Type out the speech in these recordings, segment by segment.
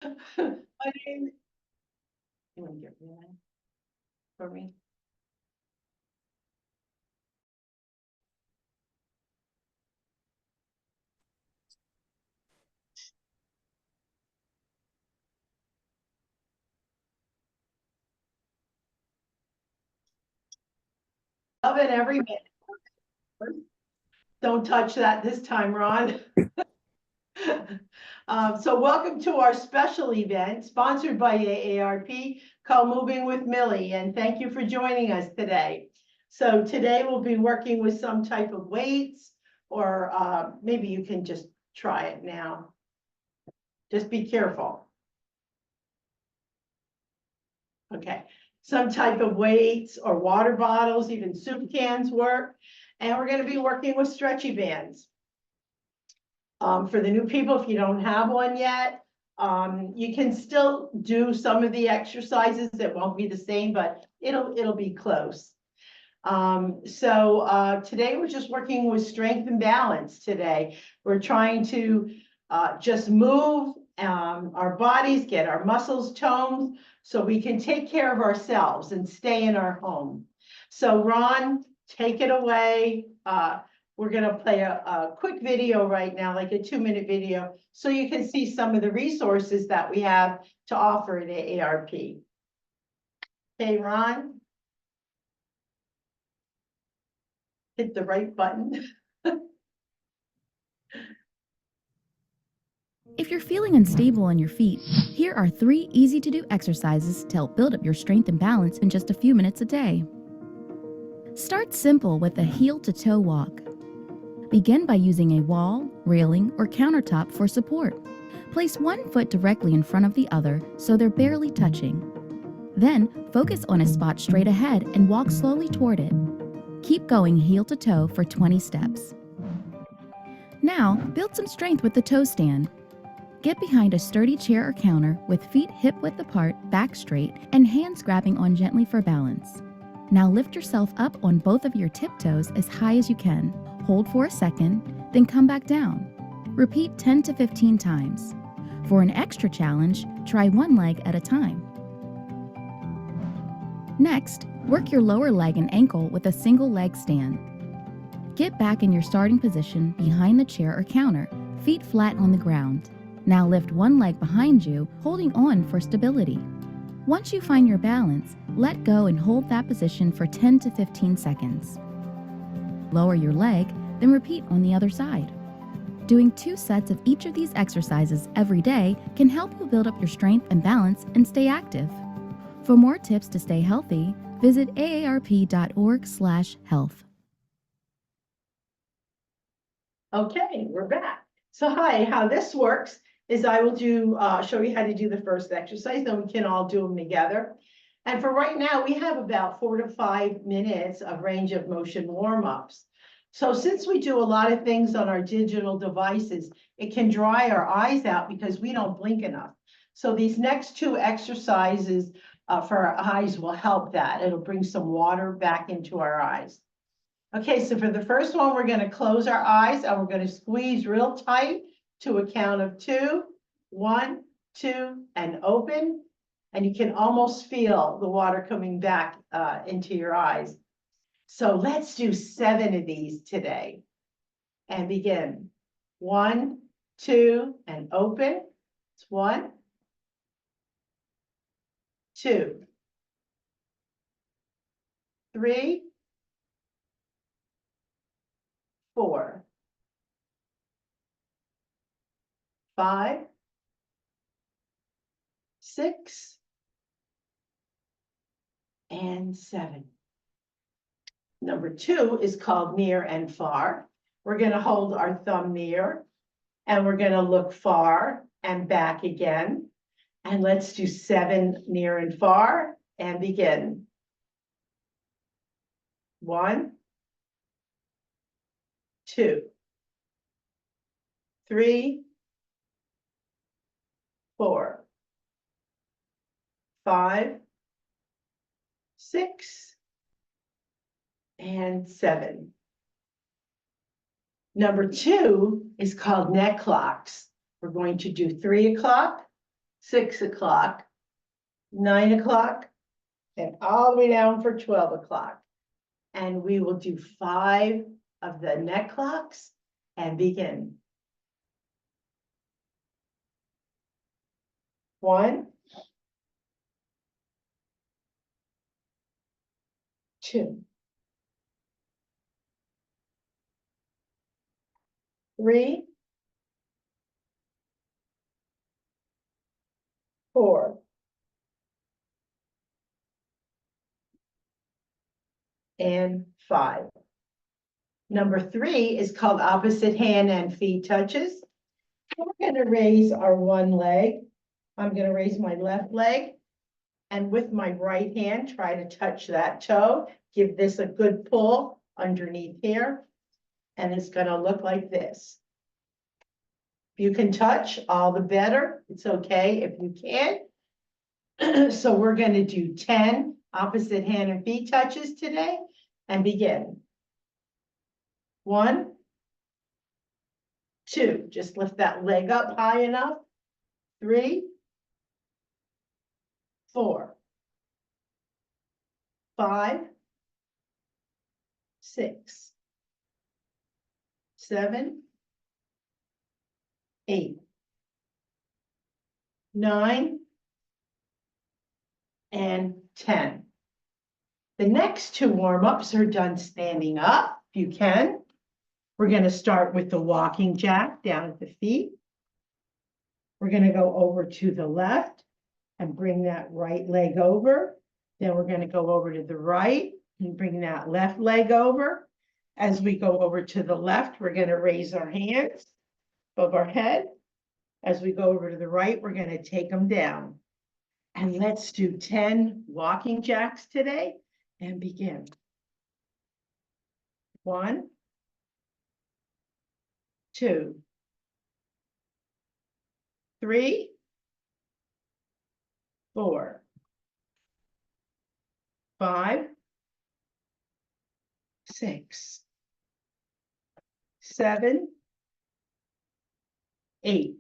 My name. You want to get rid of that for me? Love it every minute. Don't touch that this time, Ron. So welcome to our special event sponsored by AARP called Moving with Millie, and thank you for joining us today. So today we'll be working with some type of weights, or maybe you can just try it now. Just be careful. Okay, some type of weights or water bottles, even soup cans work. And we're going to be working with stretchy bands. For the new people, if you don't have one yet, you can still do some of the exercises. It won't be the same, but it'll be close. Today we're just working with strength and balance today. We're trying to just move our bodies, get our muscles toned so we can take care of ourselves and stay in our home. So Ron, take it away. We're going to play a quick video right now, like a 2-minute video, so you can see some of the resources that we have to offer at AARP. Okay, Ron? Hit the right button. If you're feeling unstable on your feet, here are 3 easy-to-do exercises to help build up your strength and balance in just a few minutes a day. Start simple with a heel-to-toe walk. Begin by using a wall, railing, or countertop for support. Place one foot directly in front of the other so they're barely touching. Then, focus on a spot straight ahead and walk slowly toward it. Keep going heel to toe for 20 steps. Now, build some strength with the toe stand. Get behind a sturdy chair or counter with feet hip-width apart, back straight, and hands grabbing on gently for balance. Now lift yourself up on both of your tiptoes as high as you can. Hold for a second, then come back down. Repeat 10 to 15 times. For an extra challenge, try one leg at a time. Next, work your lower leg and ankle with a single leg stand. Get back in your starting position behind the chair or counter, feet flat on the ground. Now lift one leg behind you, holding on for stability. Once you find your balance, let go and hold that position for 10 to 15 seconds. Lower your leg, then repeat on the other side. Doing 2 sets of each of these exercises every day can help you build up your strength and balance and stay active. For more tips to stay healthy, visit aarp.org/health. Okay, we're back. So hi, how this works is I will show you how to do the first exercise, then we can all do them together. And for right now, we have about 4 to 5 minutes of range of motion warm-ups. So since we do a lot of things on our digital devices, it can dry our eyes out because we don't blink enough. So these next 2 exercises for our eyes will help that. It'll bring some water back into our eyes. Okay, so for the first one, we're going to close our eyes and we're going to squeeze real tight to a count of 2. 1, 2, and open. And you can almost feel the water coming back into your eyes. So let's do 7 of these today and begin. 1, 2, and open. It's 1, 2, 3, 4, 5, 6, and 7. Number 2 is called near and far. We're going to hold our thumb near and we're going to look far and back again. And let's do 7 near and far and begin. 1, 2, 3, 4, 5, 6, and 7. Number 2 is called neck locks. We're going to do 3 o'clock, 6 o'clock, 9 o'clock, and all the way down for 12 o'clock. And we will do 5 of the neck clocks and begin. 1, 2, 3, 4, and 5. Number 3 is called opposite hand and feet touches. We're going to raise our one leg. I'm going to raise my left leg, and with my right hand, try to touch that toe. Give this a good pull underneath here, and it's going to look like this. If you can touch, all the better. It's okay if you can't. So we're going to do 10 opposite hand and feet touches today, and begin. 1, 2, just lift that leg up high enough. 3, 4, 5, 6, 7, 8, 9, and 10. The next 2 warm-ups are done standing up, if you can. We're going to start with the walking jack down at the feet. We're going to go over to the left and bring that right leg over. Then we're going to go over to the right and bring that left leg over. As we go over to the left, we're going to raise our hands above our head. As we go over to the right, we're going to take them down. And let's do 10 walking jacks today and begin. 1, 2, 3, 4, 5, 6, 7, 8,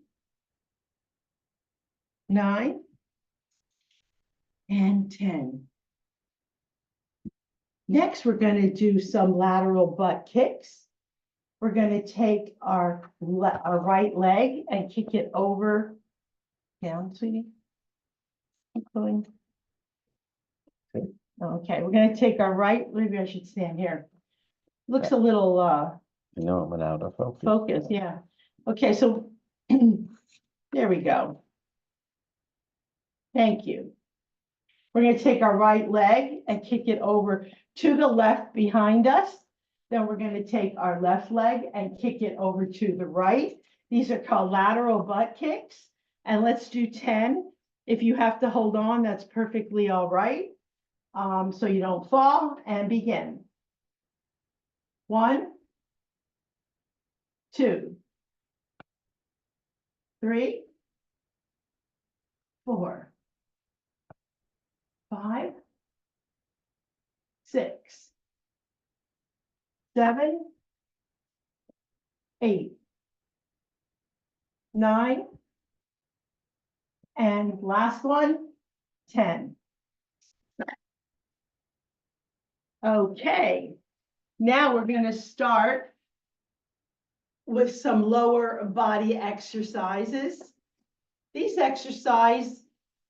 9, and 10. Next, we're going to do some lateral butt kicks. We're going to take our right leg and kick it over. Down, sweetie. Keep going. Okay, we're going to take our right, maybe I should stand here. Looks a little You know, it went out of focus. focus, yeah. Okay, so there we go. Thank you. We're going to take our right leg and kick it over to the left behind us. Then we're going to take our left leg and kick it over to the right. These are called lateral butt kicks. And let's do 10. If you have to hold on, that's perfectly all right. So you don't fall, and begin. 1, 2, 3, 4, 5, 6, 7, 8, 9, and last one, 10. Okay, now we're going to start with some lower body exercises. These exercises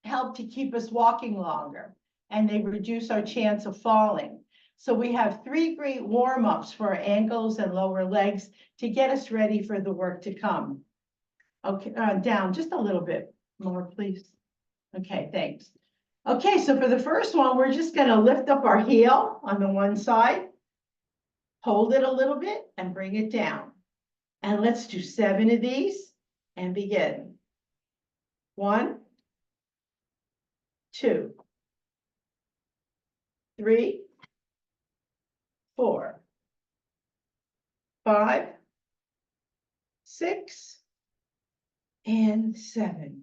help to keep us walking longer, and they reduce our chance of falling. So we have 3 great warm-ups for our ankles and lower legs to get us ready for the work to come. Okay, down just a little bit more, please. Okay, thanks. Okay, so for the first one, we're just going to lift up our heel on the one side, hold it a little bit, and bring it down. And let's do 7 of these and begin. 1, 2, 3, 4, 5, 6, and 7.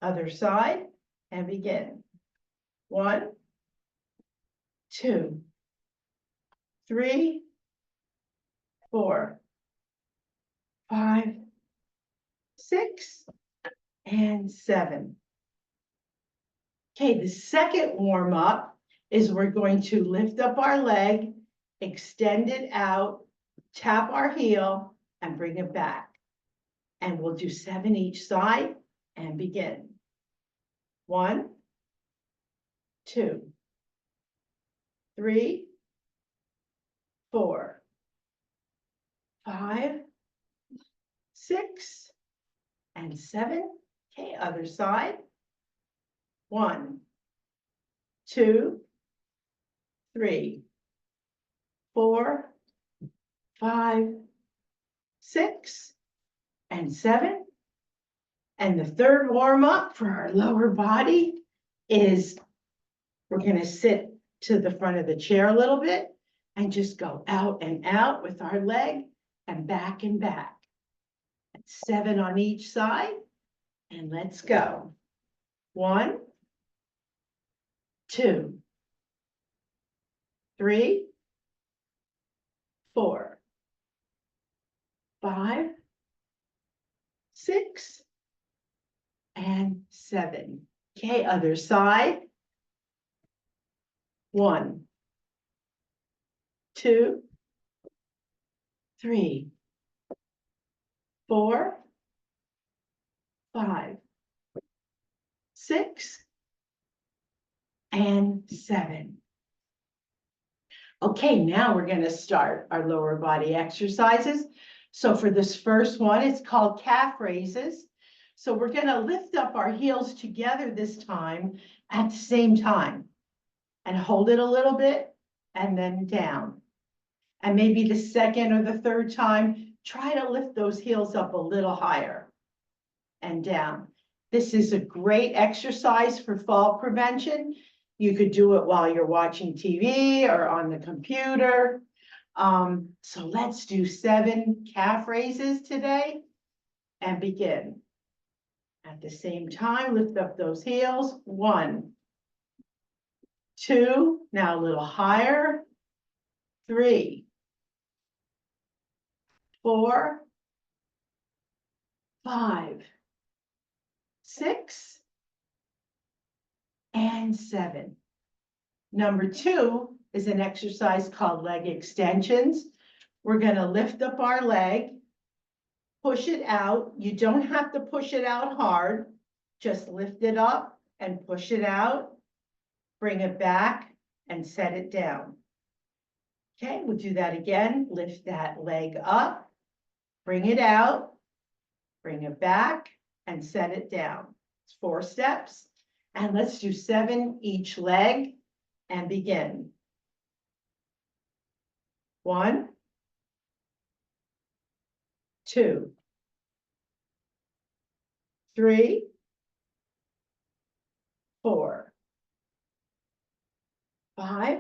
Other side and begin. 1, 2, 3, 4, 5, 6, and 7. Okay, the second warm up is we're going to lift up our leg, extend it out, tap our heel, and bring it back. And we'll do 7 each side and begin. 1, 2, 3, 4, 5, 6, and 7. Okay, other side. 1, 2, 3, 4, 5, 6, and 7. And the third warm up for our lower body is we're going to sit to the front of the chair a little bit and just go out and out with our leg and back and back. 7 on each side. And let's go. 1, 2, 3, 4, 5, 6, and 7. Okay, other side. 1, 2, 3, 4, 5, 6, and 7. Okay, now we're going to start our lower body exercises. So for this first one, it's called calf raises. So we're going to lift up our heels together this time at the same time and hold it a little bit and then down. And maybe the second or the third time, try to lift those heels up a little higher and down. This is a great exercise for fall prevention. You could do it while you're watching TV or on the computer. So let's do 7 calf raises today and begin. At the same time, lift up those heels. 1, 2, now a little higher. 3, 4, 5, 6, and 7. Number 2 is an exercise called leg extensions. We're going to lift up our leg, push it out. You don't have to push it out hard. Just lift it up and push it out. Bring it back and set it down. Okay, we'll do that again. Lift that leg up, bring it out, bring it back, and set it down. It's 4 steps. And let's do 7 each leg and begin. 1, 2, 3, 4, 5,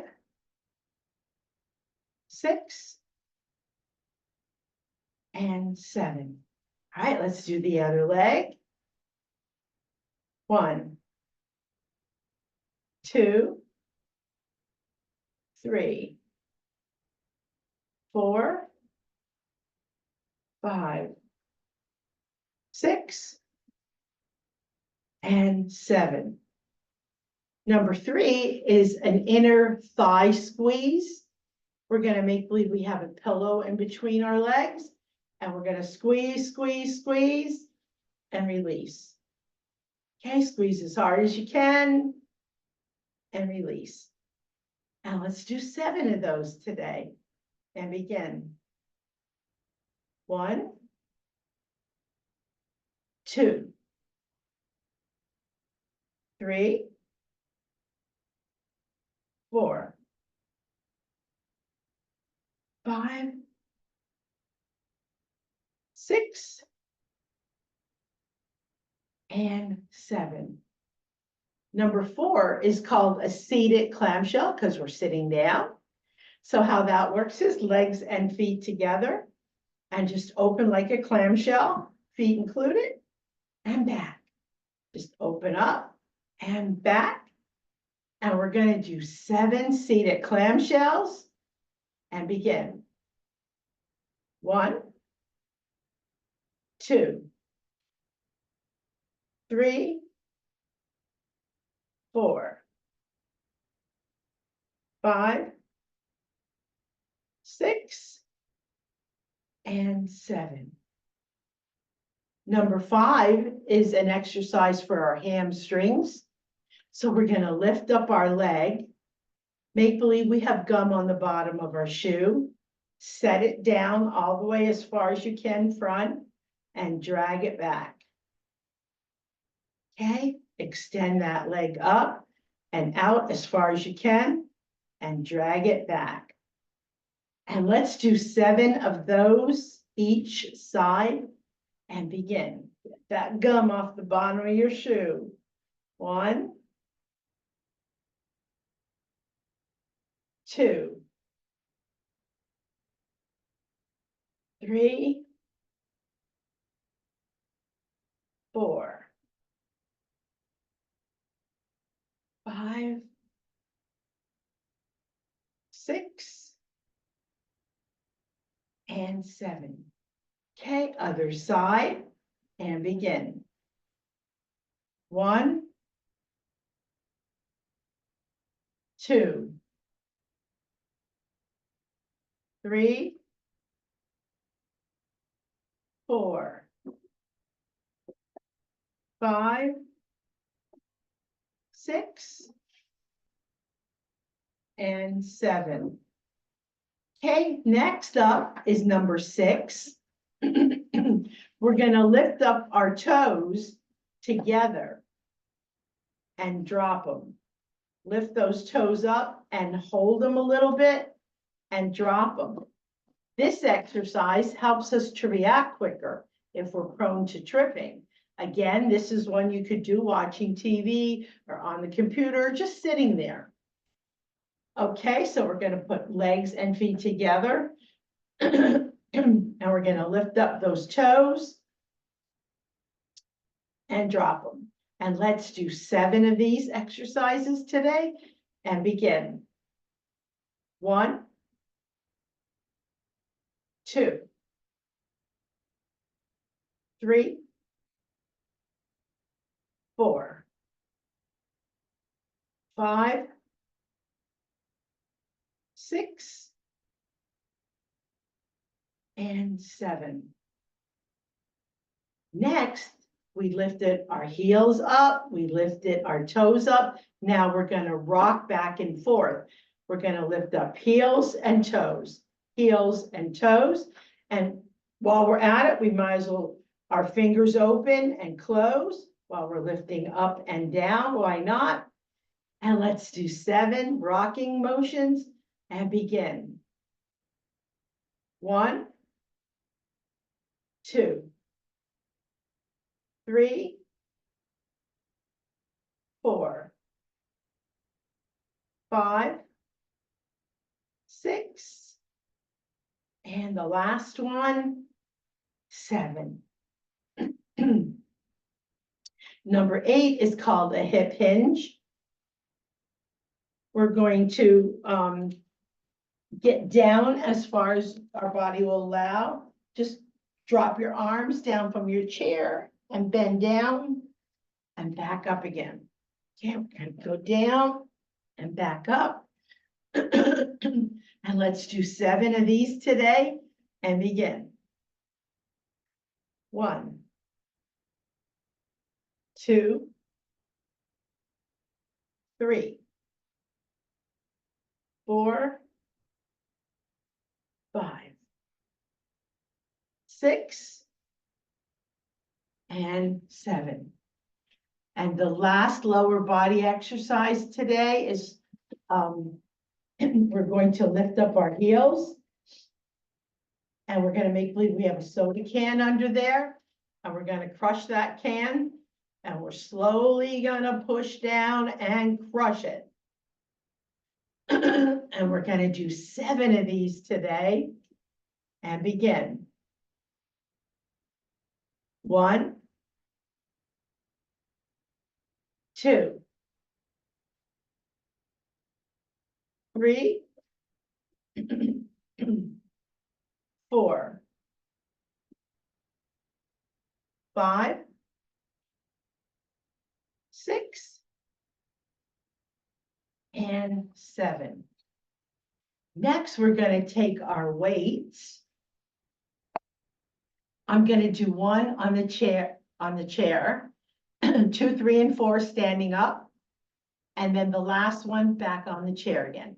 6, and 7. All right, let's do the other leg. 1, 2, 3, 4, 5, 6, and 7. Number 3 is an inner thigh squeeze. We're going to make believe we have a pillow in between our legs, and we're going to squeeze, squeeze, squeeze, and release. Okay, squeeze as hard as you can, and release. Now let's do 7 of those today, and begin. 1, 2, 3, 4, 5, 6, and 7. Number 4 is called a seated clamshell because we're sitting down. So how that works is legs and feet together and just open like a clamshell, feet included, and back. Just open up and back. And we're going to do 7 seated clamshells and begin. 1, 2, 3, 4, 5, 6, and 7. Number 5 is an exercise for our hamstrings. So we're going to lift up our leg. Make believe we have gum on the bottom of our shoe. Set it down all the way as far as you can front and drag it back. Okay, extend that leg up and out as far as you can and drag it back. And let's do 7 of those each side and begin. Get that gum off the bottom of your shoe. 1, 2, 3, 4, 5, 6, and 7. Okay, other side and begin. 1, 2, 3, 4, 5, 6, and 7. Okay, next up is number 6. We're going to lift up our toes together and drop them. Lift those toes up and hold them a little bit and drop them. This exercise helps us to react quicker if we're prone to tripping. Again, this is one you could do watching TV or on the computer, just sitting there. Okay, so we're going to put legs and feet together. And we're going to lift up those toes and drop them. And let's do 7 of these exercises today and begin. 1, 2, 3, 4, 5, 6, and 7. Next, we lifted our heels up, we lifted our toes up. Now we're going to rock back and forth. We're going to lift up heels and toes, heels and toes. And while we're at it, we might as well our fingers open and close while we're lifting up and down. Why not? And let's do 7 rocking motions and begin. 1, 2, 3, 4, 5, 6, and the last one, 7. Number 8 is called a hip hinge. We're going to get down as far as our body will allow. Just drop your arms down from your chair and bend down and back up again. Okay, we're going to go down and back up. And let's do 7 of these today and begin. 1, 2, 3, 4, 5, 6, and 7. And the last lower body exercise today is we're going to lift up our heels. And we're going to make believe we have a soda can under there. And we're going to crush that can. And we're slowly going to push down and crush it. And we're going to do 7 of these today. And begin. 1, 2, 3, 4, 5, 6, and 7. Next, we're going to take our weights. I'm going to do 1 on the chair, 2, 3, and 4 standing up, and then the last one back on the chair again.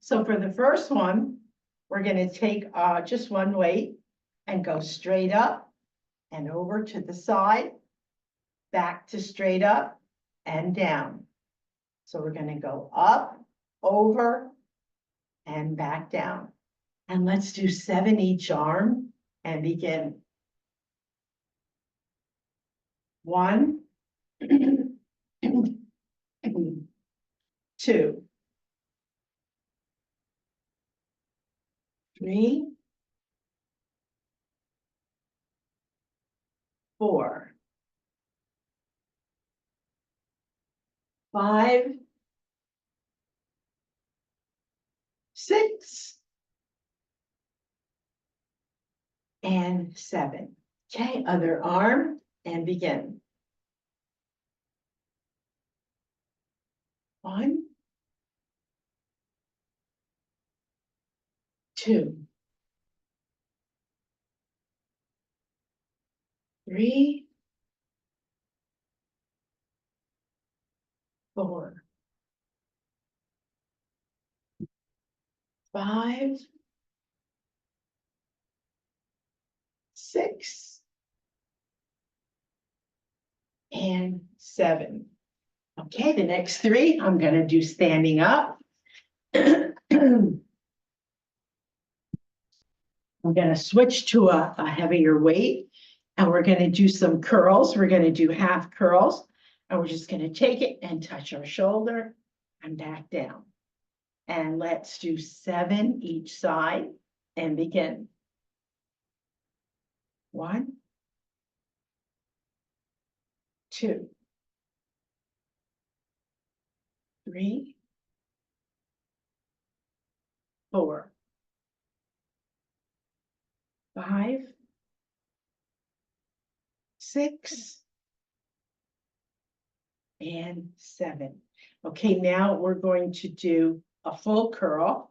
So for the first one, we're going to take just 1 weight and go straight up and over to the side, back to straight up and down. So we're going to go up, over, and back down. And let's do 7 each arm and begin. 1, 2, 3, 4, 5, 6, and 7. Okay, other arm and begin. 1, 2, 3, 4, 5, 6, and 7. Okay, the next 3, I'm going to do standing up. I'm going to switch to a heavier weight, and we're going to do some curls. We're going to do half curls, and we're just going to take it and touch our shoulder and back down. And let's do 7 each side and begin. 1, 2, 3, 4, 5, 6, and 7. Okay, now we're going to do a full curl,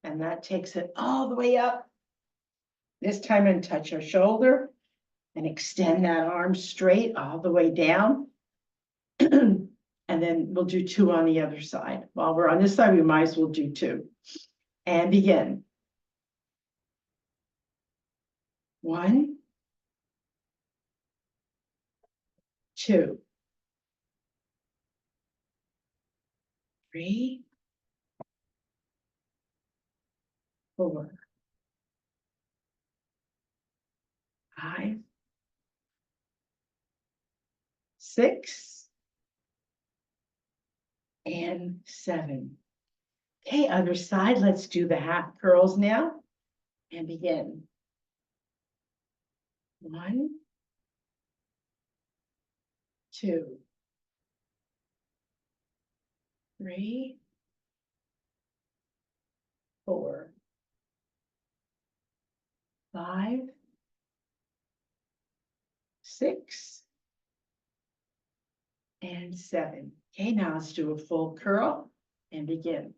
and that takes it all the way up. This time and touch our shoulder and extend that arm straight all the way down. And then we'll do 2 on the other side. While we're on this side, we might as well do 2. And begin. 1, 2, 3, 4, 5, 6, and 7. Okay, other side, let's do the half curls now and begin. 1, 2, 3, 4, 5, 6, and 7. Okay, now let's do a full curl and begin.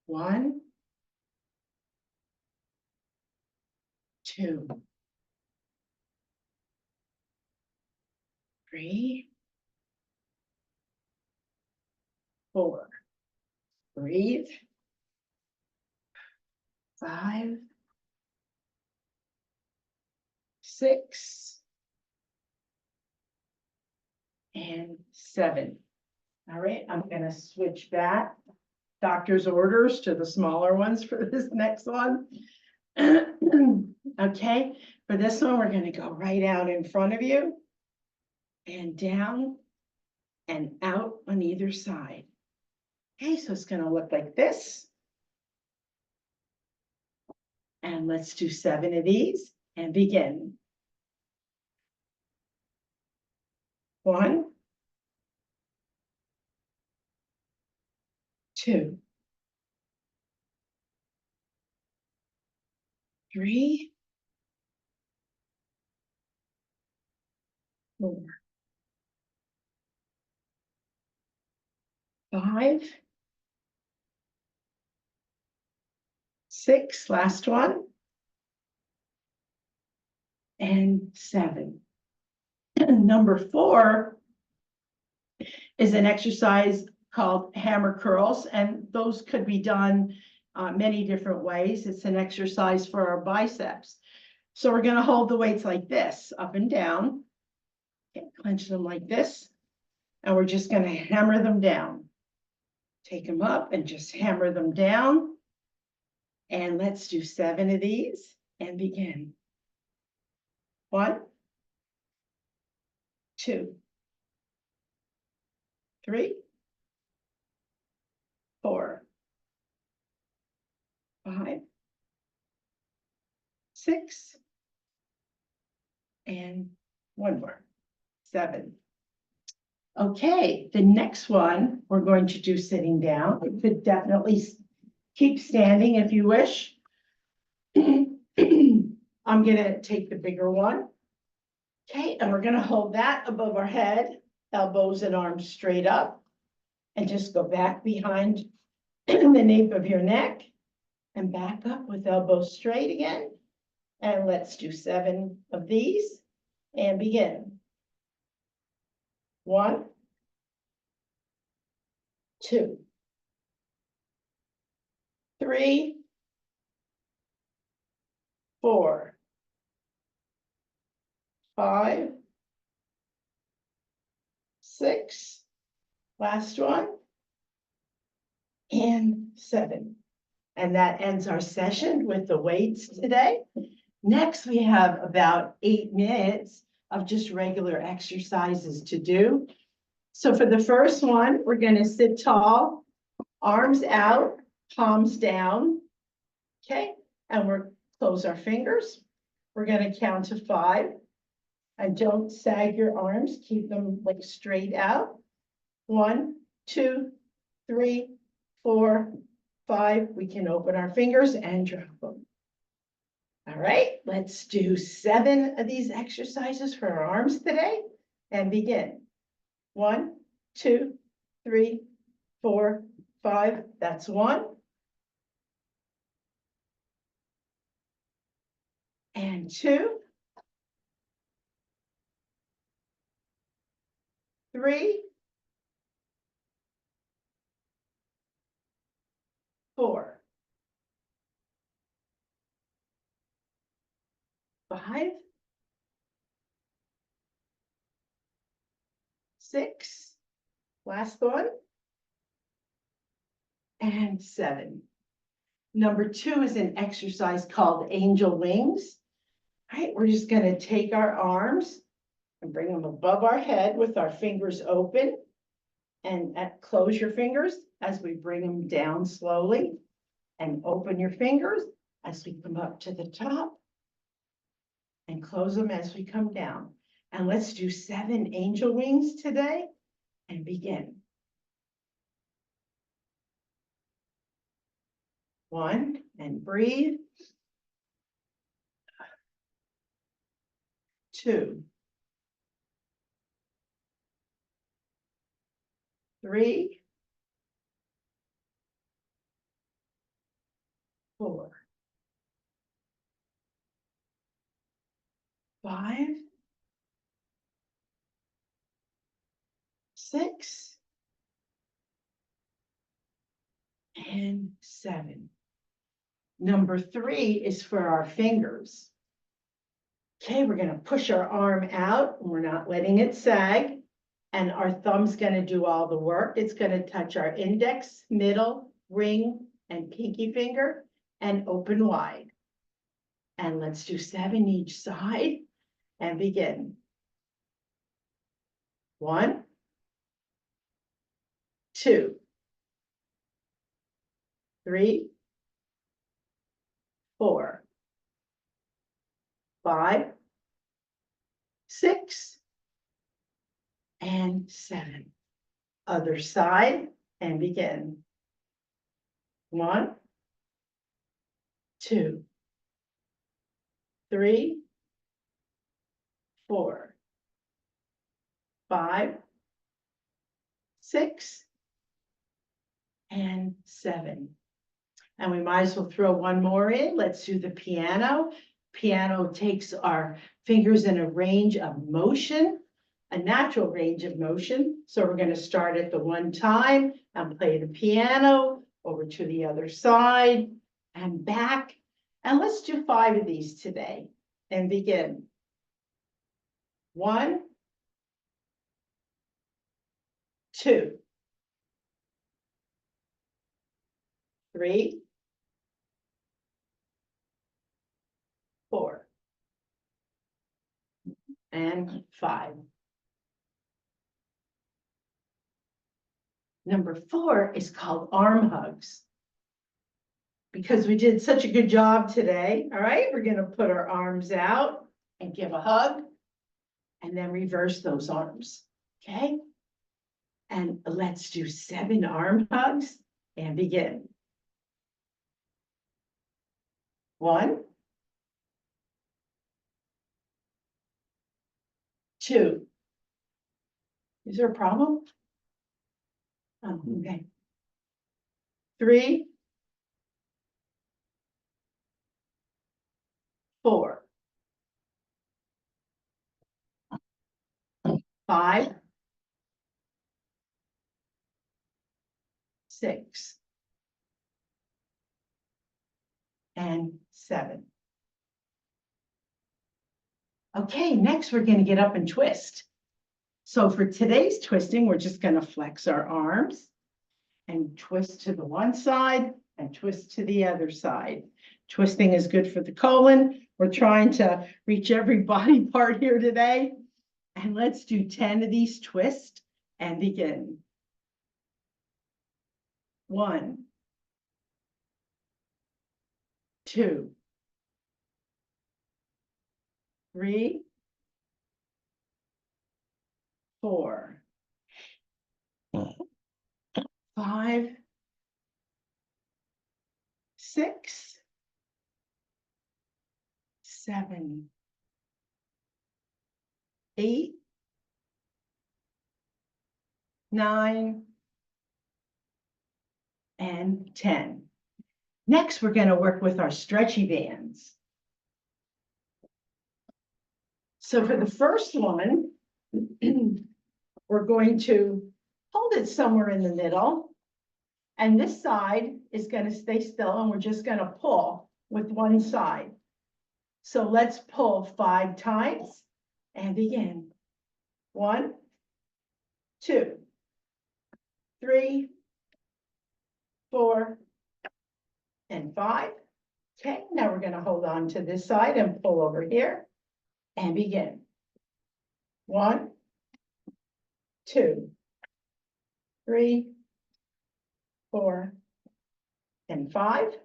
1, 2, 3, 4. Breathe. 5, 6, and 7. All right, I'm going to switch back doctor's orders to the smaller ones for this next one. Okay, for this one, we're going to go right out in front of you and down and out on either side. Okay, so it's going to look like this. And let's do 7 of these and begin. 1, 2, 3, 4, 5, 6, last one, and 7. Number 4 is an exercise called hammer curls, and those could be done many different ways. It's an exercise for our biceps. So we're going to hold the weights like this, up and down. Okay, clench them like this, and we're just going to hammer them down. Take them up and just hammer them down. And let's do 7 of these and begin. 1, 2, 3, 4, 5, 6, and one more, 7. Okay, the next one we're going to do sitting down. You could definitely keep standing if you wish. I'm gonna take the bigger one. Okay, and we're gonna hold that above our head, elbows and arms straight up, and just go back behind the nape of your neck and back up with elbows straight again. And let's do 7 of these and begin. 1, 2, 3, 4, 5, 6, last one, and 7. And that ends our session with the weights today. Next, we have about 8 minutes of just regular exercises to do. So for the first one, we're going to sit tall, arms out, palms down. Okay, and we're close our fingers. We're going to count to 5. And don't sag your arms, keep them like straight out. 1, 2, 3, 4, 5. We can open our fingers and drop them. All right, let's do 7 of these exercises for our arms today and begin. 1, 2, 3, 4, 5. That's 1. And 2. 3, 4, 5, 6, last one, and 7. Number 2 is an exercise called angel wings. All right, we're just going to take our arms and bring them above our head with our fingers open, and close your fingers as we bring them down slowly, and open your fingers as we come up to the top, and close them as we come down. And let's do 7 angel wings today and begin. 1, and breathe. 2, 3, 4, 5, 6, and 7. Number 3 is for our fingers. Okay, we're going to push our arm out, and we're not letting it sag. And our thumb's going to do all the work. It's going to touch our index, middle, ring, and pinky finger, and open wide. And let's do 7 each side and begin. 1, 2, 3, 4, 5, 6, and 7. Other side and begin. 1, 2, 3, 4, 5, 6, and 7. And we might as well throw one more in. Let's do the piano. Piano takes our fingers in a range of motion, a natural range of motion. So we're going to start at the one time and play the piano over to the other side and back. And let's do 5 of these today and begin. 1, 2, 3, 4, and 5. Number 4 is called arm hugs. Because we did such a good job today, all right, we're gonna put our arms out and give a hug and then reverse those arms, okay? And let's do 7 arm hugs and begin. 1, 2. Is there a problem? Oh, okay. 3, 4, 5, 6, and 7. Okay, next we're going to get up and twist. So for today's twisting, we're just going to flex our arms and twist to the one side and twist to the other side. Twisting is good for the colon. We're trying to reach every body part here today. And let's do 10 of these twists and begin. 1, 2, 3, 4, 5, 6, 7, 8, 9, and 10. Next, we're going to work with our stretchy bands. So for the first one, we're going to hold it somewhere in the middle. And this side is going to stay still, and we're just going to pull with one side. So let's pull 5 times and begin. 1, 2, 3, 4, and 5. Okay, now we're going to hold on to this side and pull over here and begin. 1, 2, 3, 4, and 5.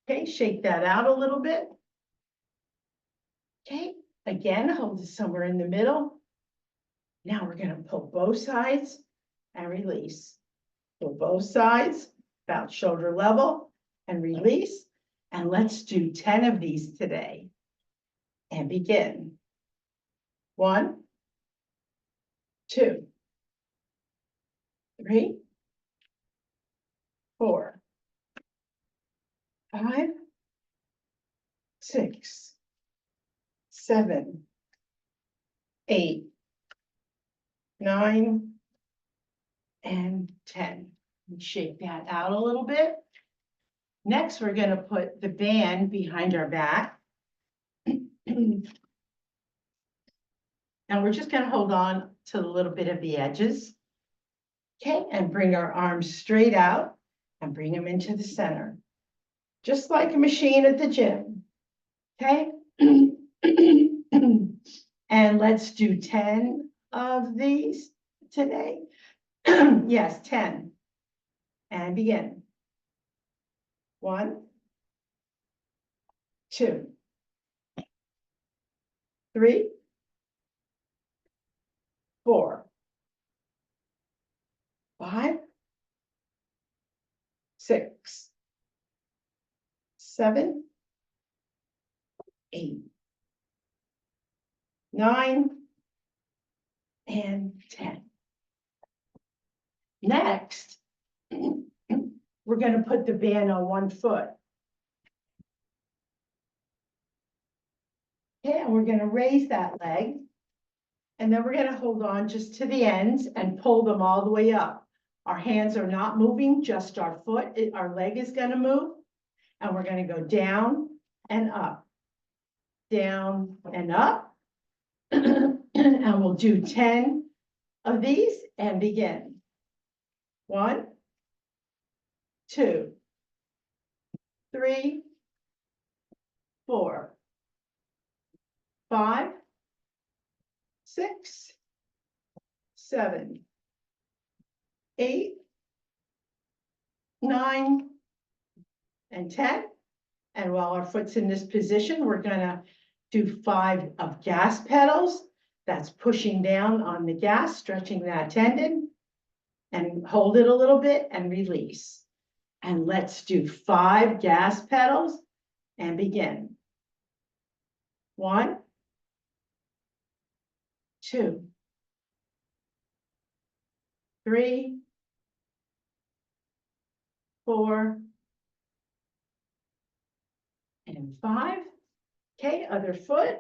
Okay, shake that out a little bit. Okay, again, hold it somewhere in the middle. Now we're going to pull both sides and release. Pull both sides about shoulder level and release. And let's do 10 of these today and begin. 1, 2, 3, 4, 5, 6, 7, 8, 9, and 10. Shake that out a little bit. Next, we're going to put the band behind our back. And we're just going to hold on to a little bit of the edges. Okay, and bring our arms straight out and bring them into the center. Just like a machine at the gym. Okay. And let's do 10 of these today. Yes, 10. And begin. 1, 2, 3, 4, 5, 6, 7, 8, 9, and 10. Next, we're gonna put the band on one foot. Okay, and we're gonna raise that leg. And then we're gonna hold on just to the ends and pull them all the way up. Our hands are not moving, just our foot, our leg is gonna move. And we're gonna go down and up. Down and up. And we'll do 10 of these and begin. 1, 2, 3, 4, 5, 6, 7, 8, 9, and 10. And while our foot's in this position, we're gonna do 5 of gas pedals. That's pushing down on the gas, stretching that tendon. And hold it a little bit and release. And let's do 5 gas pedals and begin. 1, 2, 3, 4, and 5. Okay, other foot.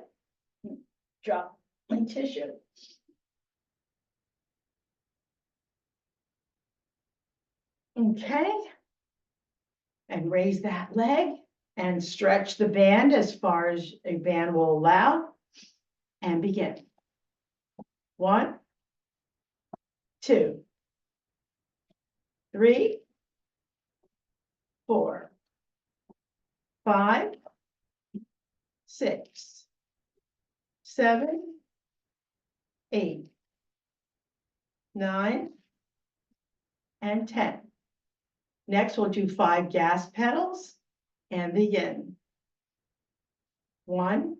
Drop my tissue. Okay. And raise that leg and stretch the band as far as a band will allow. And begin. 1, 2, 3, 4, 5, 6, 7, 8, 9, and 10. Next, we'll do 5 gas pedals and begin. 1,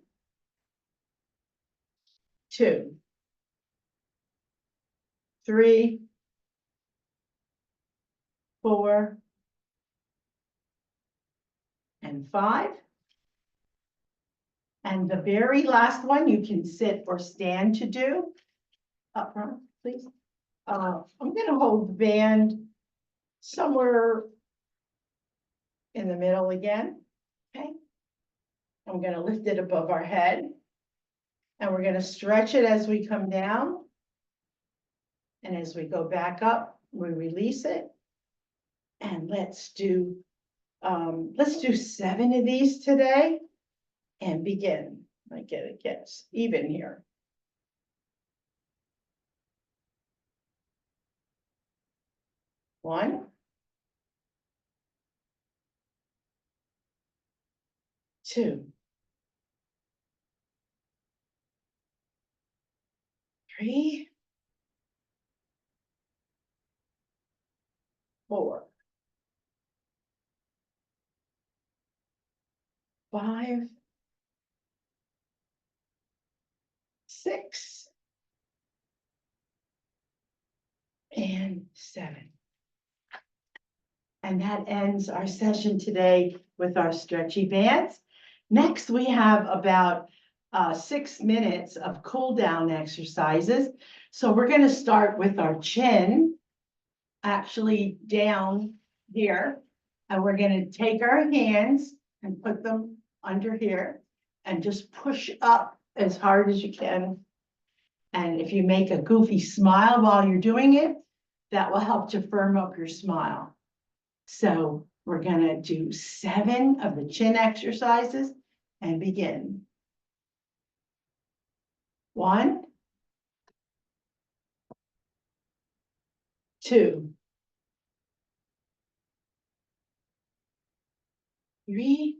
2, 3, 4, and 5. And the very last one, you can sit or stand to do. Up front, please. I'm gonna hold the band somewhere in the middle again, okay? I'm gonna lift it above our head. And we're gonna stretch it as we come down. And as we go back up, we release it. And let's do 7 of these today and begin. I get it gets even here. 1, 2, 3, 4, 5, 6, and 7. And that ends our session today with our stretchy bands. Next, we have about 6 minutes of cool down exercises. So we're going to start with our chin, actually down here. And we're going to take our hands and put them under here and just push up as hard as you can. And if you make a goofy smile while you're doing it, that will help to firm up your smile. So we're gonna do 7 of the chin exercises and begin. 1, 2, 3,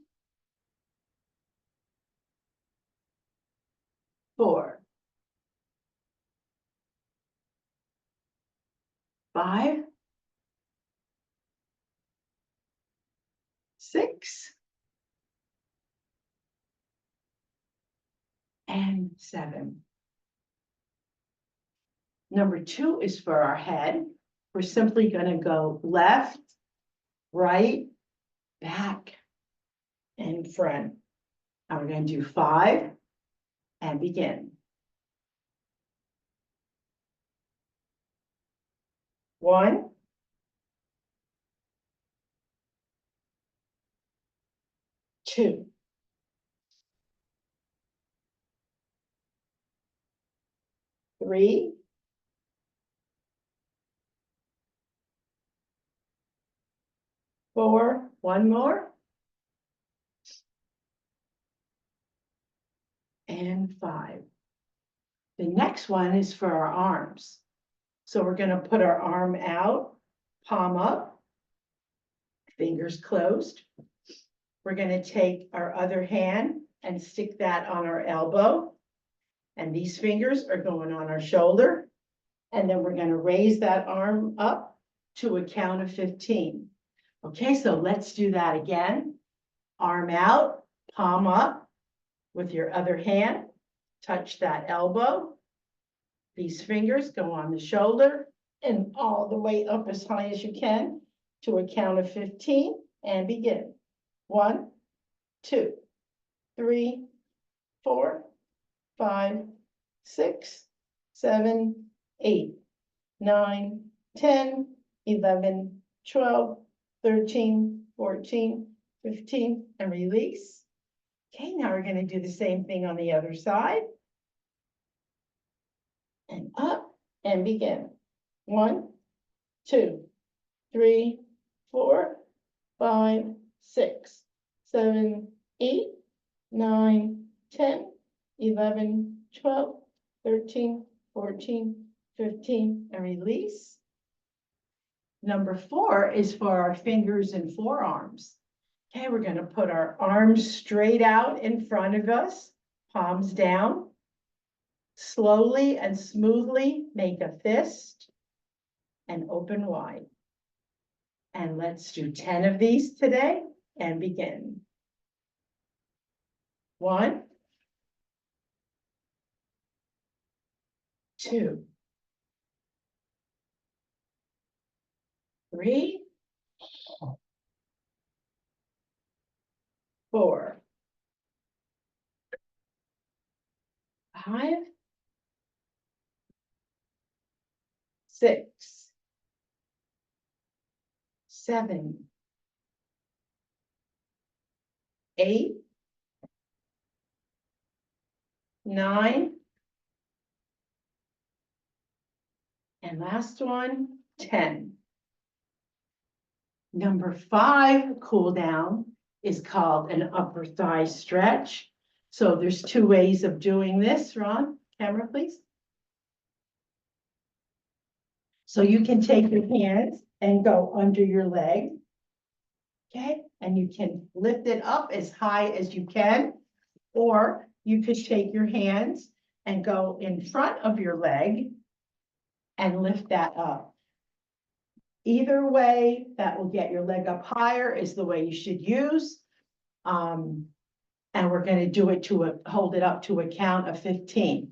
4, 5, 6, and 7. Number 2 is for our head. We're simply going to go left, right, back, and front. And we're going to do 5 and begin. 1, 2, 3, 4, one more, and 5. The next one is for our arms. So we're gonna put our arm out, palm up, fingers closed. We're gonna take our other hand and stick that on our elbow. And these fingers are going on our shoulder. And then we're gonna raise that arm up to a count of 15. Okay, so let's do that again. Arm out, palm up with your other hand. Touch that elbow. These fingers go on the shoulder and all the way up as high as you can to a count of 15 and begin. 1, 2, 3, 4, 5, 6, 7, 8, 9, 10, 11, 12, 13, 14, 15, and release. Okay, now we're going to do the same thing on the other side. And up and begin. 1, 2, 3, 4, 5, 6, 7, 8, 9, 10, 11, 12, 13, 14, 15, and release. Number 4 is for our fingers and forearms. Okay, we're going to put our arms straight out in front of us, palms down. Slowly and smoothly make a fist and open wide. And let's do 10 of these today and begin. 1, 2, 3, 4, 5, 6, 7, 8, 9, and last one, 10. Number 5 cool down is called an upper thigh stretch. So there's 2 ways of doing this. Ron, camera please. So you can take your hands and go under your leg. Okay, and you can lift it up as high as you can, or you could take your hands and go in front of your leg and lift that up. Either way, that will get your leg up higher is the way you should use. And we're going to do it hold it up to a count of 15.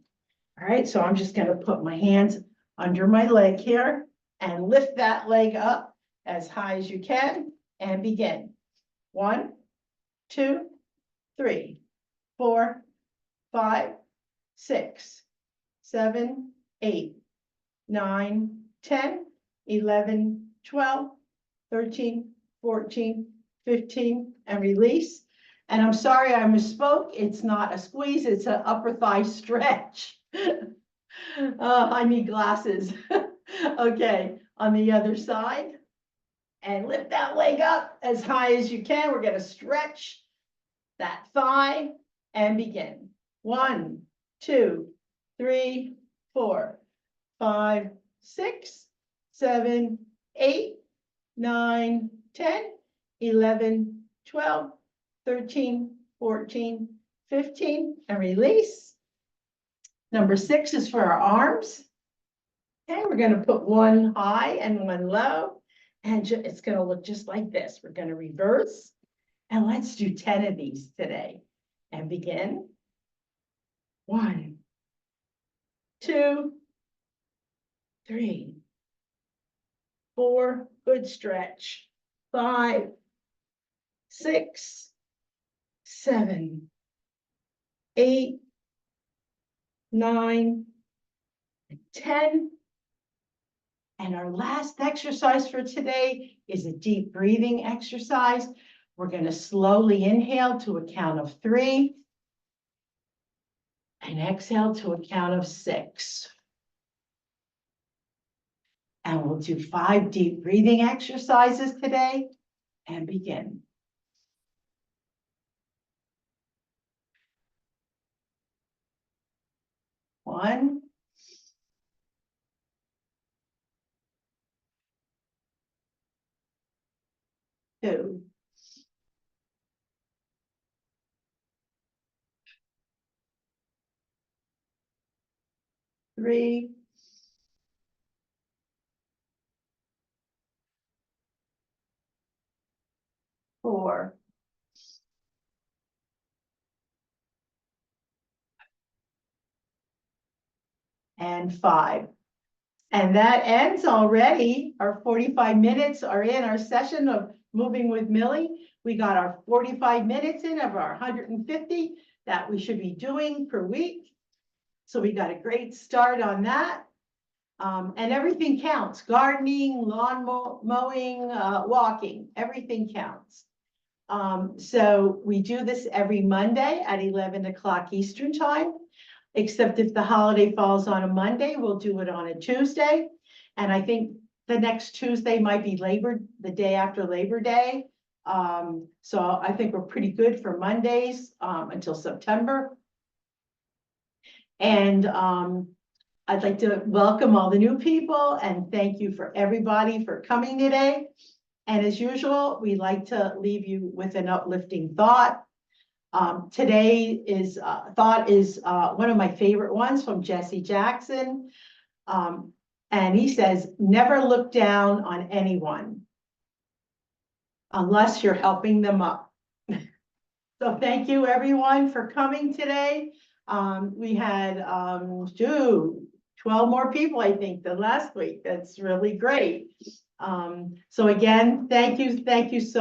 All right, so I'm just going to put my hands under my leg here and lift that leg up as high as you can and begin. 1, 2, 3, 4, 5, 6, 7, 8, 9, 10, 11, 12, 13, 14, 15, and release. And I'm sorry I misspoke. It's not a squeeze, it's an upper thigh stretch. I need glasses. Okay, on the other side. And lift that leg up as high as you can. We're going to stretch that thigh and begin. 1, 2, 3, 4, 5, 6, 7, 8, 9, 10, 11, 12, 13, 14, 15, and release. Number 6 is for our arms. Okay, we're going to put one high and one low, and it's going to look just like this. We're going to reverse, and let's do 10 of these today and begin. 1, 2, 3, 4, good stretch. 5, 6, 7, 8, 9, 10. And our last exercise for today is a deep breathing exercise. We're going to slowly inhale to a count of 3 and exhale to a count of 6. And we'll do 5 deep breathing exercises today and begin. 1, 2, 3, 4, and 5. And that ends already. Our 45 minutes are in our session of Moving with Millie. We got our 45 minutes in of our 150 that we should be doing per week. So we got a great start on that. And everything counts: gardening, lawn mowing, walking, everything counts. So we do this every Monday at 11 o'clock Eastern time, except if the holiday falls on a Monday, we'll do it on a Tuesday. And I think the next Tuesday might be the day after Labor Day. So I think we're pretty good for Mondays until September. And I'd like to welcome all the new people and thank you for everybody for coming today. And as usual, we like to leave you with an uplifting thought. Today is thought is one of my favorite ones from Jesse Jackson. And he says, never look down on anyone unless you're helping them up. So thank you everyone for coming today. We had 12 more people, I think, than last week. That's really great. So again, thank you so